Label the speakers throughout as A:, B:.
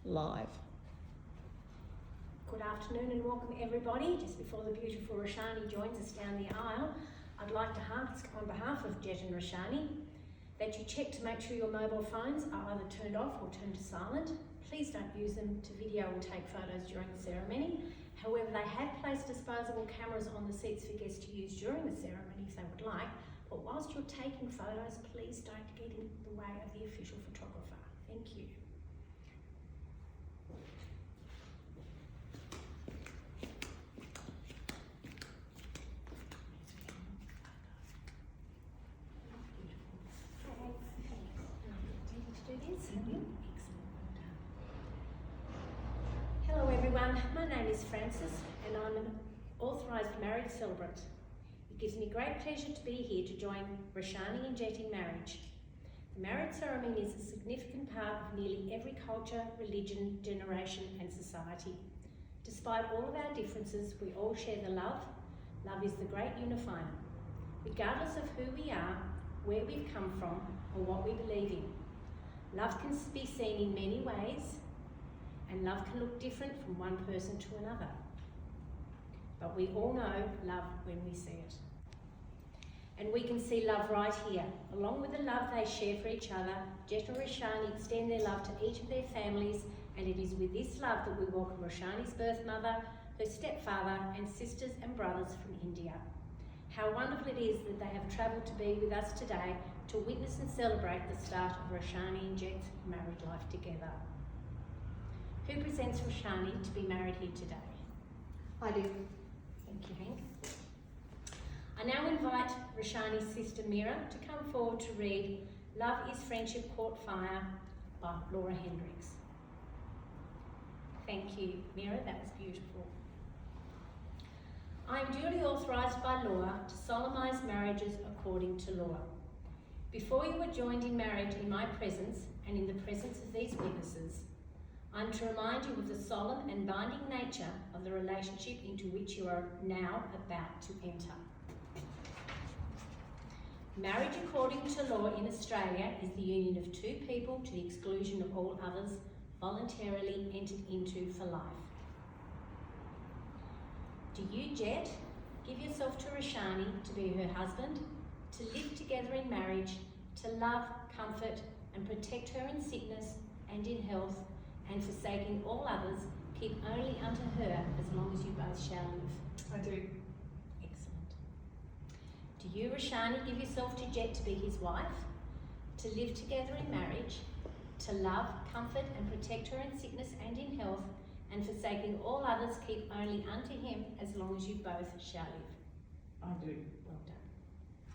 A: live.
B: Good afternoon and welcome everybody. Just before the beautiful Roshani joins us down the aisle, I'd like to ask on behalf of Jet and Roshani that you check to make sure your mobile phones are either turned off or turned to silent. Please don't use them to video or take photos during the ceremony. However, they have placed disposable cameras on the seats for guests to use during the ceremony if they would like, but whilst you're taking photos, please don't get in the way of the official photographer. Thank you. Hello everyone, my name is Frances and I'm an authorised marriage celebrant. It gives me great pleasure to be here to join Roshani and Jet in marriage. The marriage ceremony is a significant part of nearly every culture, religion, generation and society. Despite all of our differences, we all share the love. Love is the great unifier. Regardless of who we are, where we've come from or what we believe in. Love can be seen in many ways, and love can look different from one person to another. But we all know love when we see it. And we can see love right here. Along with the love they share for each other, Jet and Roshani extend their love to each of their families, and it is with this love that we welcome Roshani's birth mother, her stepfather, and sisters and brothers from India. How wonderful it is that they have travelled to be with us today to witness and celebrate the start of Roshani and Jet's married life together. Who presents Roshani to be married here today?
A: I do.
B: Thank you, Hank. I now invite Roshani's sister Mira to come forward to read Love is Friendship Caught Fire by Laura Hendricks. Thank you, Mira, that was beautiful. I am duly authorised by law to solemnise marriages according to law. Before you are joined in marriage in my presence and in the presence of these witnesses, I am to remind you of the solemn and binding nature of the relationship into which you are now about to enter. Marriage according to law in Australia is the union of two people to the exclusion of all others voluntarily entered into for life. Do you, Jet, give yourself to Roshani to be her husband, to live together in marriage, to love, comfort and protect her in sickness and in health, and forsaking all others, keep only unto her as long as you both shall live?
C: I do.
B: Excellent. Do you, Roshani, give yourself to Jet to be his wife, to live together in marriage, to love, comfort and protect her in sickness and in health, and forsaking all others, keep only unto him as long as you both shall live?
C: I do.
B: Well done.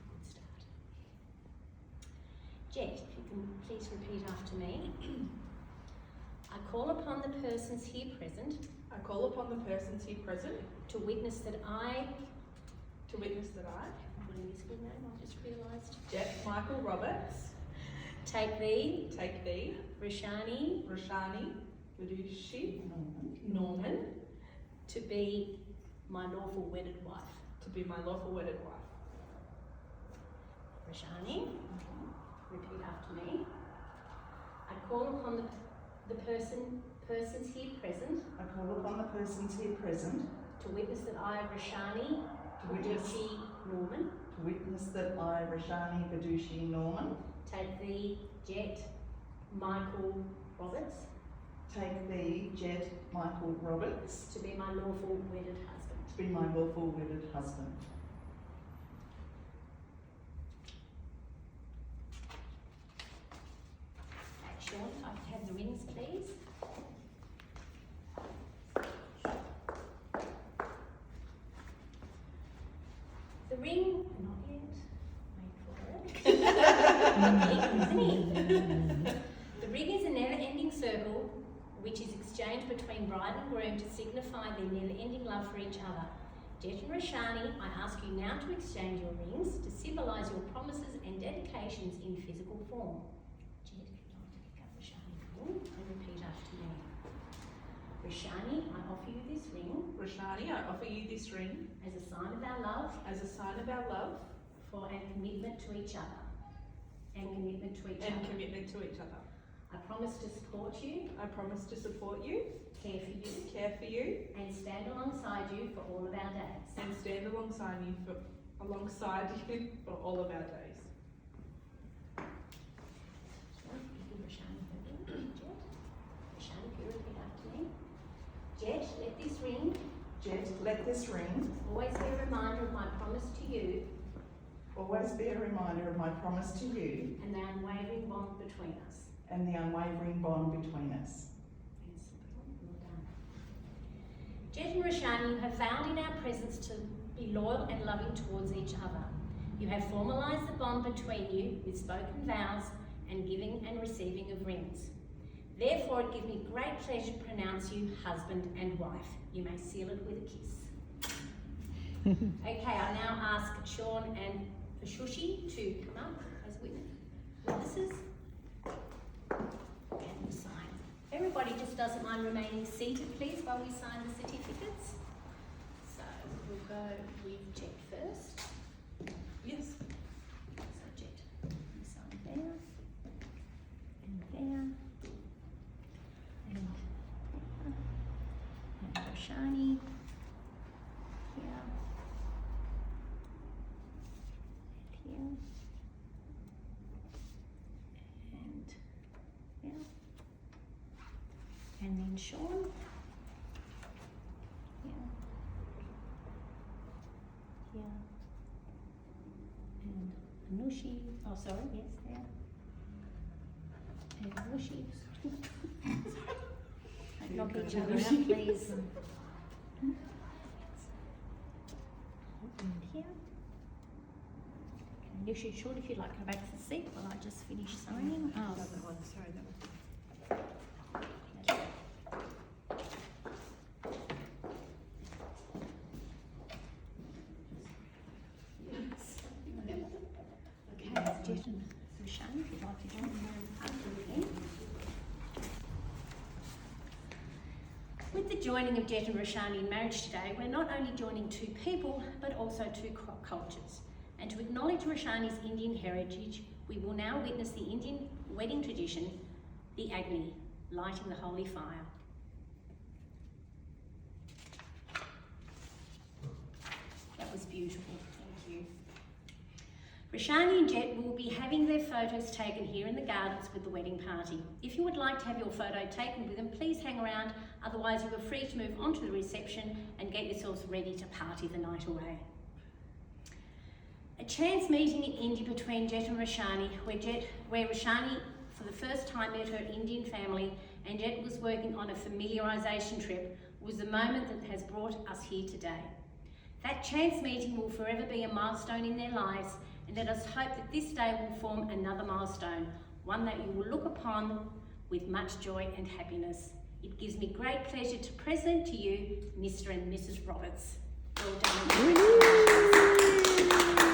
B: Good start. Jet, if you can please repeat after me. I call upon the persons here present
C: I call upon the persons here present
B: to witness that I,
C: to witness that I,
B: what is his good name? I just realised.
C: Jet Michael Roberts,
B: Take thee,
C: Roshani Vidushi Norman
B: to be my lawful wedded wife.
C: to be my lawful wedded wife.
B: Roshani, repeat after me. I call upon the persons here present
D: I call upon the persons here present
B: to witness that I, Roshani
D: to witness that I, Roshani Vidushi Norman,
B: take thee, Jet Michael Roberts,
D: take thee, Jet Michael Roberts,
B: to be my lawful wedded husband.
D: to be my lawful wedded husband.
B: Sean, if I could have the rings, please. The ring, not yet. Wait for it. The ring is a never-ending circle which is exchanged between bride and groom to signify their never-ending love for each other. Jet and Roshani, I ask you now to exchange your rings to symbolise your promises and dedications in physical form. Jet, if you'd like to pick up Roshani's ring and repeat after me. Roshani, I offer you this ring
C: Roshani, I offer you this ring
B: as a sign of our love
C: as a sign of our love
B: for and commitment to each other. And commitment to each
C: and
B: other.
C: commitment to each other.
B: I I promise to support you,
C: I promise to support you,
B: care for you,
C: care for you,
B: and stand alongside you for all of our days.
C: and stand alongside you for all of our days.
B: Rashani, if you repeat after me. Jet, let this ring
D: Jet, let this ring
B: always be a reminder of my promise to you
D: always be a reminder of my promise to you
B: and the unwavering bond between us.
D: and the unwavering bond between us.
B: Jet and Rashani, you have vowed in our presence to be loyal and loving towards each other. You have formalised the bond between you with spoken vows and giving and receiving of rings. Therefore, it gives me great pleasure to pronounce you husband and wife. You may seal it with a kiss. Okay, I now ask Sean and Shushi to come up as witnesses and we'll sign. Everybody just doesn't mind remaining seated, please, while we sign the certificates. So we'll go with Jet first.
C: Yes.
B: So Jet, you sign there, and there, and Roshani, here, and here, and there. And then Sean. Here. Here. And Anushi. Oh, sorry, yes, there. And Anushi. Don't knock each other out, please. And here. Okay, Anushi, Sean, if you'd like to go back to the seat while I just finish signing. Oh,
C: Sorry, that was.
B: Okay, Jet and Rashani, if you'd like to join me after again. With the joining of Jet and Rashani in marriage today, we're not only joining two people, but also two cultures. And to acknowledge Rashani's Indian heritage, we will now witness the Indian wedding tradition, the Agni, lighting the holy fire. That was beautiful, thank you. Rashani and Jet will be having their photos taken here in the gardens with the wedding party. If you would like to have your photo taken with them, please hang around, otherwise you are free to move on to the reception and get yourselves ready to party the night away. A chance meeting in India between Jet and Rashani, where Rashani for the first time met her Indian family and Jet was working on a familiarisation trip, was the moment that has brought us here today. That chance meeting will forever be a milestone in their lives, and let us hope that this day will form another milestone, one that you will look upon with much joy and happiness. It gives me great pleasure to present to you Mr. and Mrs. Roberts. Well done.